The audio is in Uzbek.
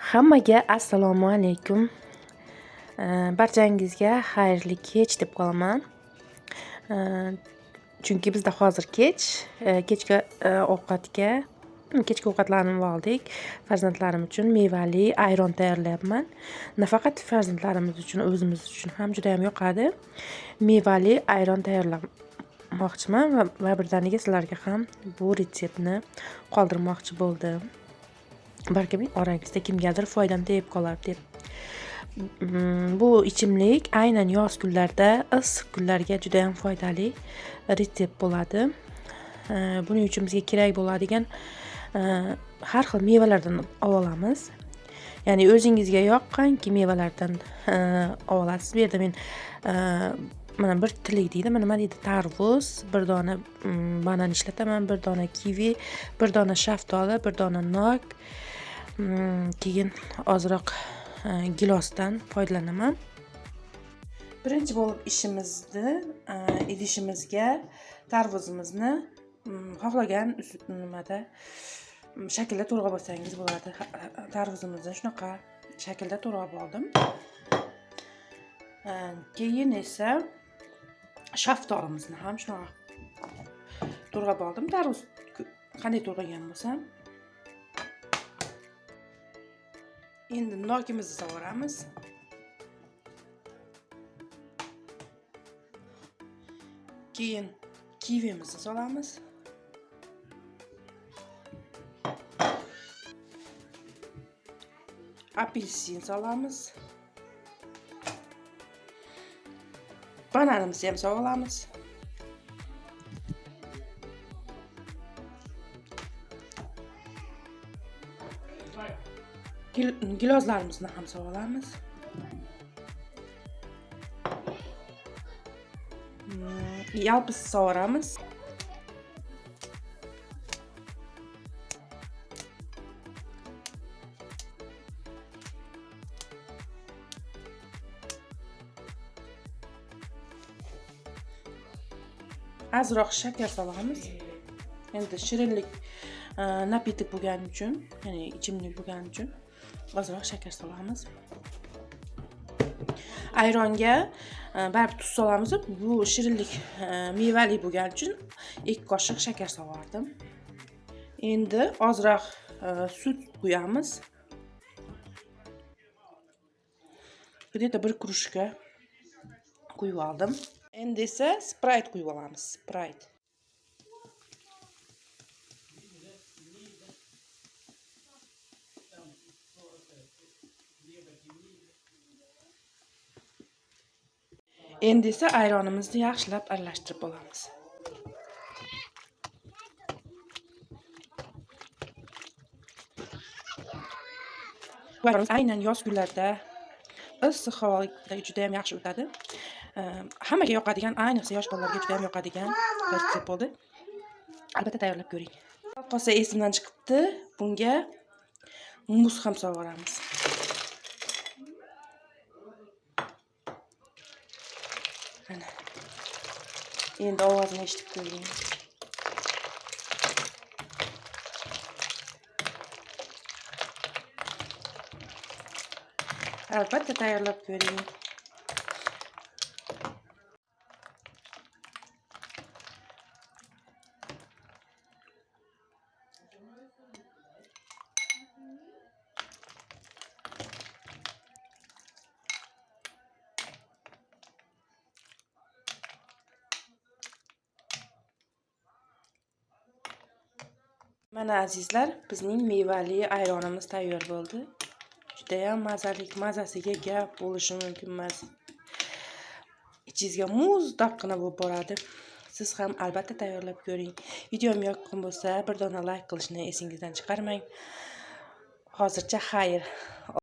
Hammaga assalomu alaykum. Barchangizga xayrli kech deb qolaman. Chunki bizda hozir kechki ovqatlarni oldik. Farzandlarim uchun mevali ayron tayyorlayapman. Nafaqat farzandlarimiz uchun, o'zimiz uchun ham juda ham yoqadi. Mevali ayron tayyorlamoqchiman va birdaniga sizlarga ham bu retseptni qoldirmoqchi bo'ldim. Balkim orangizda kimgadir foydam tegib qolar deb. Bu ichimlik aynan yoz kunlarida, issiq kunlarga juda ham foydali retsept bo'ladi. Buning uchun bizga kerak bo'ladigan har xil mevalardan olamiz. Ya'ni o'zingizga yoqqanki mevalardan olasiz. Bu yerda men mana bir tillik deydi, nima deydi? Tarvuz, bir dona banan ishlataman, bir dona kivi, bir dona shaftoli, bir dona nok, keyin ozroq gilosdan foydalanaman. Birinchi bo'lib idishimizga tarvuzimizni xohlagan nimada shaklda to'g'rab olsangiz bo'ladi. Tarvuzimizni shunaqa shaklda to'g'rab oldim. Keyin esa shaftolimizni ham shunaqa to'g'rab oldim. Tarvuz qanday to'g'ragan bo'lsam. Endi nokimizni sovuramiz. Keyin kivimizni solamiz. Apelsin solamiz. Bananimizni ham solamiz. Gilozlarimizni ham solamiz. Yalpiz sovuramiz. Azroq shakar solamiz. Endi shirinlik napitik bo'lgani uchun, ya'ni ichimlik bo'lgani uchun ozroq shakar solamiz. Ayronga baribir tuz solamiz. Bu shirinlik mevali bo'lgani uchun 2 qoshiq shakar solardim. Endi ozroq sut quyamiz. Где-то 1 krujka quyib oldim. Endi esa Sprite quyib olamiz. Sprite. Endi esa ayronimizni yaxshilab aralashtirib olamiz. Aynan yoz kunlarida issiq havoda juda ham yaxshi o'tadi. Hammaga yoqadigan, ayniqsa yosh bolalarga juda ham yoqadigan retsept bo'ldi. Albatta tayyorlab ko'ring. Qolsa esimdan chiqibdi. Bunga muz ham sovuramiz. Mana. Endi ovozini eshitib ko'ring. Albatta tayyorlab ko'ring. Mana azizlar, bizning mevali ayronimiz tayyor bo'ldi. Juda ham mazasiga gap bo'lishi mumkin emas. Ichingizga muzdoqqina bo'lib boradi. Siz ham albatta tayyorlab ko'ring. Videom yoqqan bo'lsa, bir dona like qilishni esingizdan chiqarmang. Hozircha xayr.